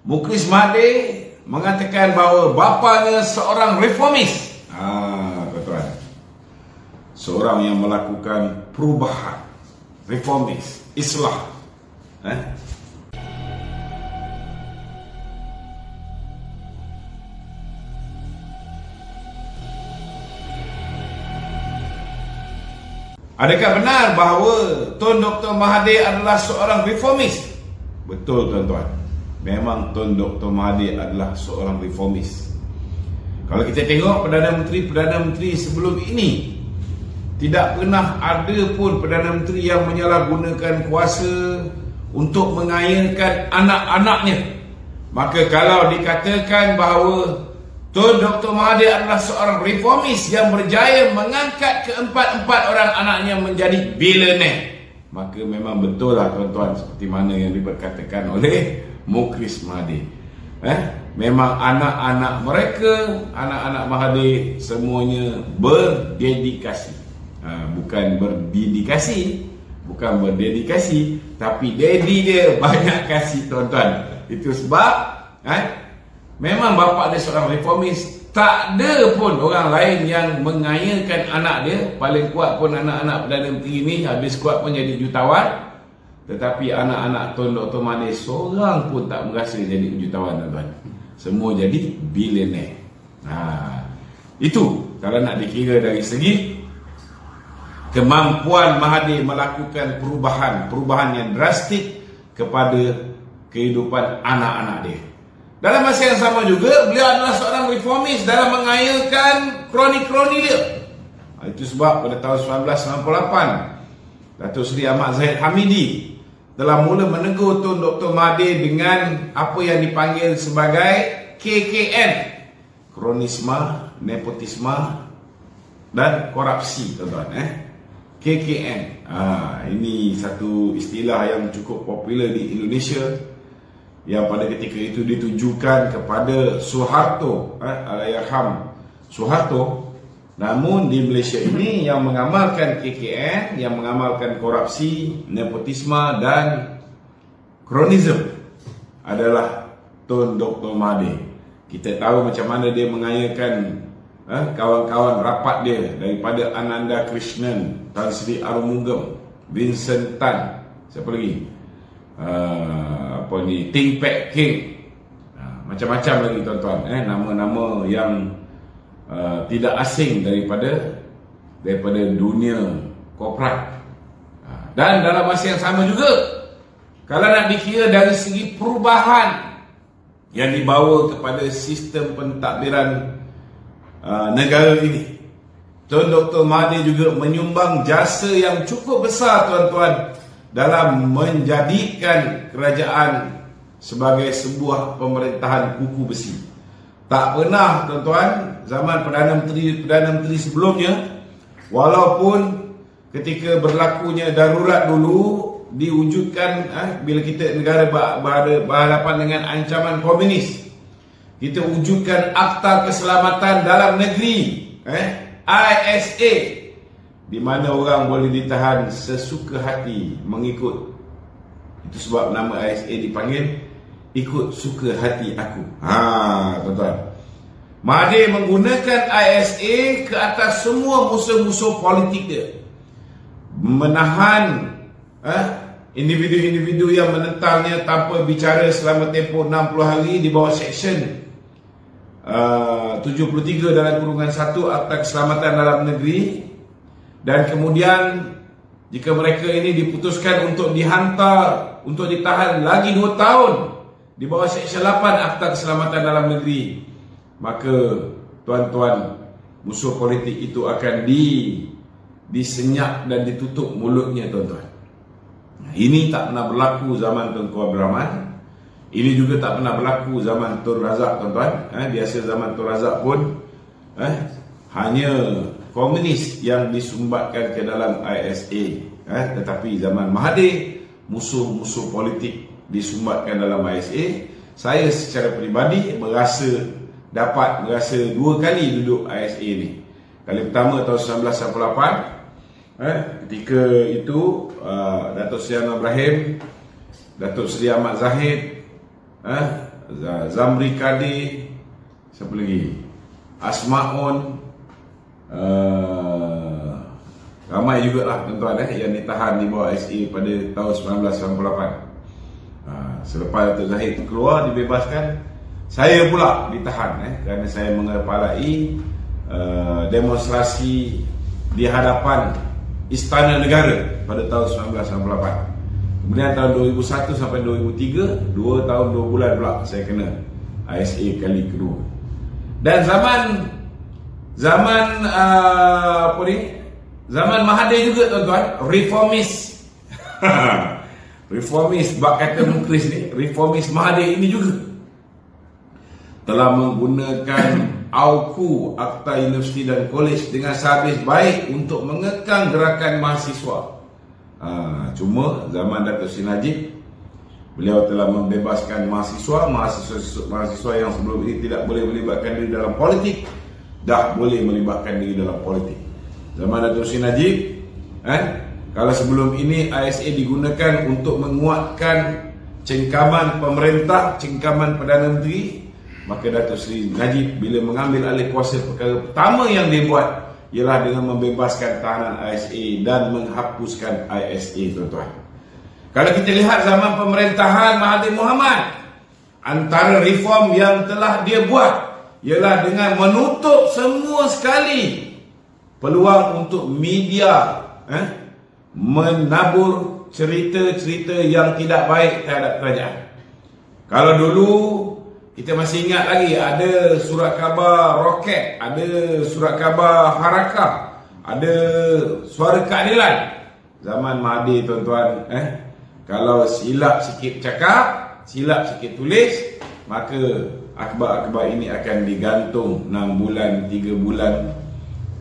Mukris Mahathir mengatakan bahawa bapanya seorang reformis. Tuan-tuan, seorang yang melakukan perubahan, reformis, islah. Adakah benar bahawa Tun Dr. Mahathir adalah seorang reformis? Betul, tuan-tuan. Memang Tun Dr. Mahathir adalah seorang reformis. Kalau kita tengok Perdana Menteri sebelum ini, tidak pernah ada pun Perdana Menteri yang menyalahgunakan kuasa untuk mengayakan anak-anaknya. Maka kalau dikatakan bahawa Tun Dr. Mahathir adalah seorang reformis yang berjaya mengangkat keempat-empat orang anaknya menjadi billionaire, maka memang betul lah, tuan-tuan, seperti mana yang diberkatakan oleh Mukris Mahathir. Memang anak-anak mereka, anak-anak Mahathir, semuanya berdedikasi. Bukan berdedikasi, tapi daddy dia banyak kasih, tuan-tuan. Itu sebab memang bapa dia seorang reformis. Tak ada pun orang lain yang mengayakan anak dia. Paling kuat pun anak-anak Perdana Menteri ni, habis kuat pun jadi jutawan. Tetapi anak-anak Tun Dr. Mahathir seorang pun tak merasa jadi jutawan, tuan-tuan. Semua jadi billionaire. Itu kalau nak dikira dari segi kemampuan Mahathir melakukan perubahan yang drastik kepada kehidupan anak-anak dia. Dalam masa yang sama juga, beliau adalah seorang reformis dalam mengayakan kroni-kroni dia. Itu sebab pada tahun 1998, Datuk Seri Ahmad Zahid Hamidi telah mula menegur Tun Dr. Mahathir dengan apa yang dipanggil sebagai KKN, kronisme, nepotisme dan korupsi, tuan-tuan. KKN. Ini satu istilah yang cukup popular di Indonesia, yang pada ketika itu ditujukan kepada Suharto, Allahyarham Suharto. Namun di Malaysia ini yang mengamalkan KKN, yang mengamalkan korupsi, nepotisme dan kronisme adalah Tun Dr. Mahathir. Kita tahu macam mana dia mengayakan kawan-kawan rapat dia, daripada Ananda Krishnan, Tan Sri Arumugam, Vincent Tan, siapa lagi? Ting Pak King, macam-macam lagi, tuan-tuan. Nama-nama yang tidak asing daripada dunia korporat. Dan dalam masa yang sama juga, kalau nak dikira dari segi perubahan yang dibawa kepada sistem pentadbiran negara ini, Tun Dr. Mahathir juga menyumbang jasa yang cukup besar, tuan-tuan, dalam menjadikan kerajaan sebagai sebuah pemerintahan kuku besi. Tak pernah, tuan-tuan, zaman Perdana Menteri sebelumnya, walaupun ketika berlakunya darurat dulu diwujudkan, bila kita negara berhadapan dengan ancaman komunis, kita wujudkan Akta Keselamatan Dalam Negeri, ISA, di mana orang boleh ditahan sesuka hati mengikut. Itu sebab nama ISA dipanggil Ikut Suka Hati Aku. Tuan-tuan, Mahathir menggunakan ISA ke atas semua musuh-musuh politik dia, menahan individu-individu yang menentangnya tanpa bicara selama tempoh 60 hari di bawah Seksyen 73 dalam kurungan 1 Akta Keselamatan Dalam Negeri. Dan kemudian jika mereka ini diputuskan untuk dihantar, untuk ditahan lagi 2 tahun di bawah Seksyen 8 Akta Keselamatan Dalam Negeri, maka, tuan-tuan, musuh politik itu akan disenyap dan ditutup mulutnya, tuan-tuan. Ini tak pernah berlaku zaman Tunku Abdul Rahman. Ini juga tak pernah berlaku zaman Tun Razak, tuan-tuan. Biasa zaman Tun Razak pun hanya komunis yang disumbatkan ke dalam ISA. Tetapi zaman Mahathir, musuh-musuh politik disumbatkan dalam ISA. Saya secara peribadi merasa 2 kali duduk ISA ni. Kali pertama tahun 1998, ketika itu Datuk Seri Anwar Ibrahim, Datuk Seri Ahmad Zahid, Zamri Kadir, siapa lagi? Asmaun, ramai jugalah tuan-tuan yang ditahan di bawah SA pada tahun 1998. Selepas Datuk Zahid keluar dibebaskan, saya pula ditahan kerana saya mengepalai demonstrasi di hadapan Istana Negara pada tahun 1998. Kemudian tahun 2001 sampai 2003, 2 tahun 2 bulan pula saya kena ISA kali kedua. Dan zaman Mahathir juga tuan-tuan, reformis. Reformis bak kata Mukris ni, reformis Mahathir ini juga telah menggunakan AUKU, Akta Universiti dan Kolej dengan sehabis baik untuk mengekang gerakan mahasiswa. Cuma zaman Datuk Seri Najib, beliau telah membebaskan mahasiswa yang sebelum ini tidak boleh melibatkan diri dalam politik, dah boleh melibatkan diri dalam politik. Zaman Datuk Seri Najib, kalau sebelum ini ISA digunakan untuk menguatkan cengkaman pemerintah, cengkaman Perdana Menteri, maka Datuk Seri Najib bila mengambil alih kuasa, perkara pertama yang dia buat ialah dengan membebaskan tahanan ISA dan menghapuskan ISA, tuan-tuan. Kalau kita lihat zaman pemerintahan Mahathir Mohamad, antara reform yang telah dia buat ialah dengan menutup semua sekali peluang untuk media menabur cerita-cerita yang tidak baik terhadap kerajaan. Kalau dulu kita masih ingat lagi, ada surat khabar Roket, ada surat khabar Harakah, ada Suara Keadilan. Zaman Mahathir, tuan-tuan, kalau silap sikit cakap, silap sikit tulis, maka akhbar-akhbar ini akan digantung 6 bulan, 3 bulan,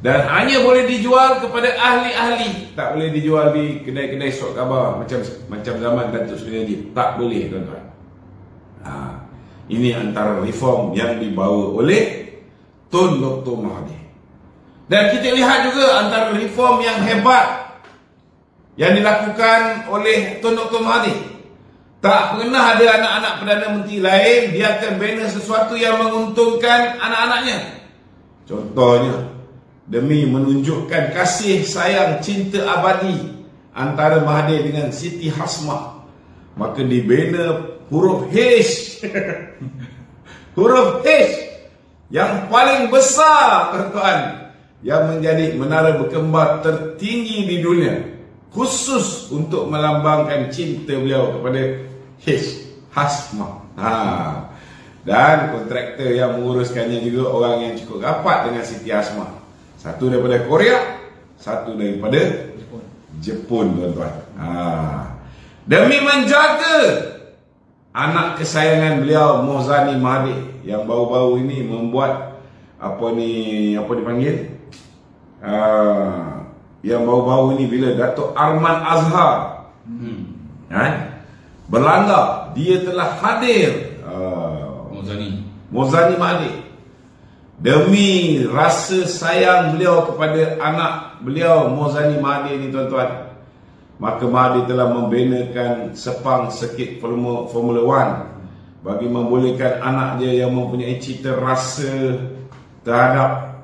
dan hanya boleh dijual kepada ahli-ahli, tak boleh dijual di kedai-kedai surat khabar macam zaman Datuk Seri Najib. Tak boleh, tuan-tuan. Ini antara reform yang dibawa oleh Tun Dr. Mahathir. Dan kita lihat juga antara reform yang hebat yang dilakukan oleh Tun Dr. Mahathir. Tak pernah ada anak-anak Perdana Menteri lain dia akan bina sesuatu yang menguntungkan anak-anaknya. Contohnya, demi menunjukkan kasih sayang cinta abadi antara Mahathir dengan Siti Hasmah, maka dibina huruf H. Huruf H yang paling besar, tuan-tuan, yang menjadi menara berkembar tertinggi di dunia, khusus untuk melambangkan cinta beliau kepada H. Hasmah. Dan kontraktor yang menguruskannya juga orang yang cukup rapat dengan Siti Hasmah. Satu daripada Korea, satu daripada Jepun, tuan-tuan. Demi menjaga anak kesayangan beliau, Mohzani Mahathir, yang baru-baru ini membuat apa dipanggil, yang baru-baru ini bila Datuk Arman Azhar berlanggar, dia telah hadir, Mohzani Mahathir, demi rasa sayang beliau kepada anak beliau Mohzani Mahathir ini, tuan-tuan. Maka Mahathir telah membinakan Sepang Circuit Formula 1 bagi membolehkan anak dia yang mempunyai cita rasa terhadap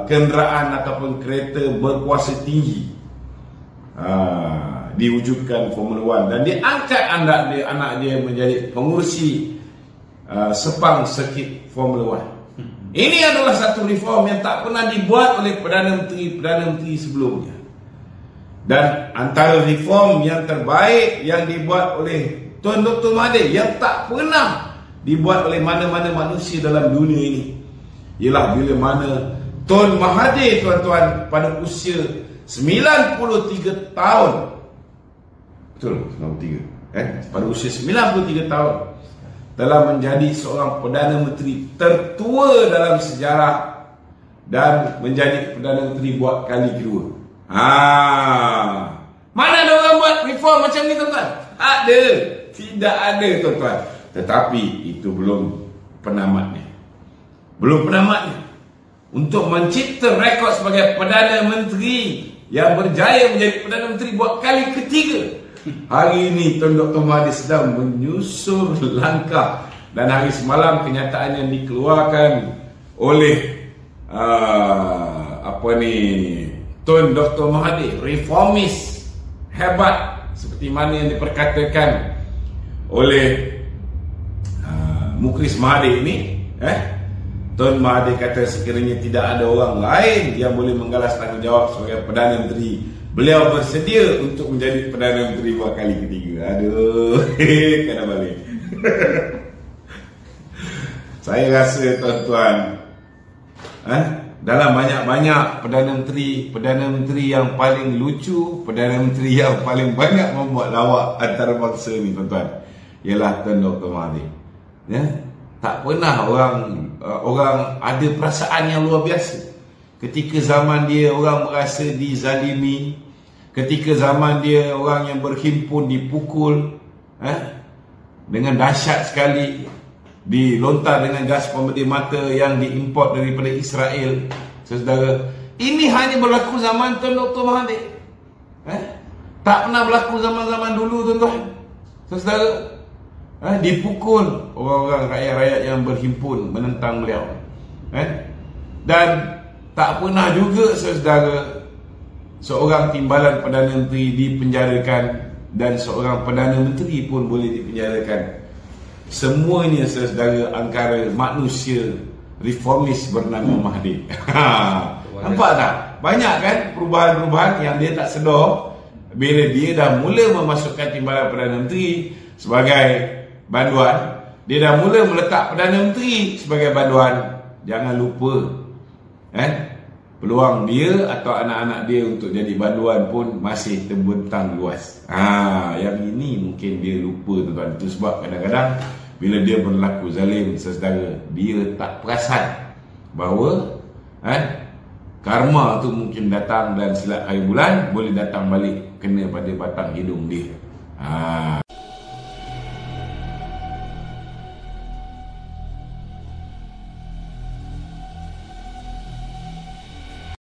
kenderaan ataupun kereta berkuasa tinggi diwujudkan Formula 1, dan dia angkat anak dia menjadi pengurusi Sepang Circuit Formula 1. Ini adalah satu reform yang tak pernah dibuat oleh Perdana Menteri sebelumnya. Dan antara reform yang terbaik yang dibuat oleh Tun Dr. Mahathir yang tak pernah dibuat oleh mana-mana manusia dalam dunia ini ialah bila mana Tun Mahathir, tuan-tuan, pada usia 93 tahun, betul, 93, pada usia 93 tahun telah menjadi seorang Perdana Menteri tertua dalam sejarah dan menjadi Perdana Menteri buat kali kedua. Mana ada orang buat reform macam ni, tuan-tuan? Ada. Tidak ada, tuan-tuan. Tetapi itu belum penamatnya. Untuk mencipta rekod sebagai Perdana Menteri yang berjaya menjadi Perdana Menteri buat kali ketiga, hari ini Tun Dr. Mahathir sedang menyusul langkah Dan hari semalam kenyataan yang dikeluarkan oleh Tun Dr. Mahathir, reformis hebat seperti mana yang diperkatakan oleh Mukris Mahathir ini, Tun Mahathir kata sekiranya tidak ada orang lain yang boleh menggalas tanggungjawab sebagai Perdana Menteri, beliau bersedia untuk menjadi Perdana Menteri buat kali ketiga. Aduh, kena balik. Saya rasa tuan-tuan, dalam banyak-banyak Perdana Menteri yang paling lucu, Perdana Menteri yang paling banyak membuat lawak antarabangsa ni tuan-tuan, ialah Tun Dr. Mahathir. Ya, tak pernah orang ada perasaan yang luar biasa. Ketika zaman dia orang merasa dizalimi, ketika zaman dia orang yang berhimpun dipukul dengan dahsyat sekali, dilontar dengan gas pembedah mata yang diimport daripada Israel. Saudara, ini hanya berlaku zaman Tun Dr. Mahathir. Tak pernah berlaku zaman-zaman dulu tuan-tuan. Saudara, dipukul orang-orang rakyat-rakyat yang berhimpun menentang beliau. Dan tak pernah juga saudara seorang timbalan Perdana Menteri dipenjarakan, dan seorang Perdana Menteri pun boleh dipenjarakan. Semuanya saudara angkara manusia reformis bernama Mahathir. Nampak tak? Banyak kan perubahan-perubahan yang dia tak sedar bila dia dah mula memasukkan timbalan Perdana Menteri sebagai banduan. Dia dah mula meletak Perdana Menteri sebagai banduan. Jangan lupa peluang dia atau anak-anak dia untuk jadi banduan pun masih terbentang luas. Yang ini mungkin dia lupa tuan-tuan. Itu sebab kadang-kadang bila dia berlaku zalim, saudara, dia tak perasan bahawa karma tu mungkin datang dan silat hari bulan boleh datang balik kena pada batang hidung dia.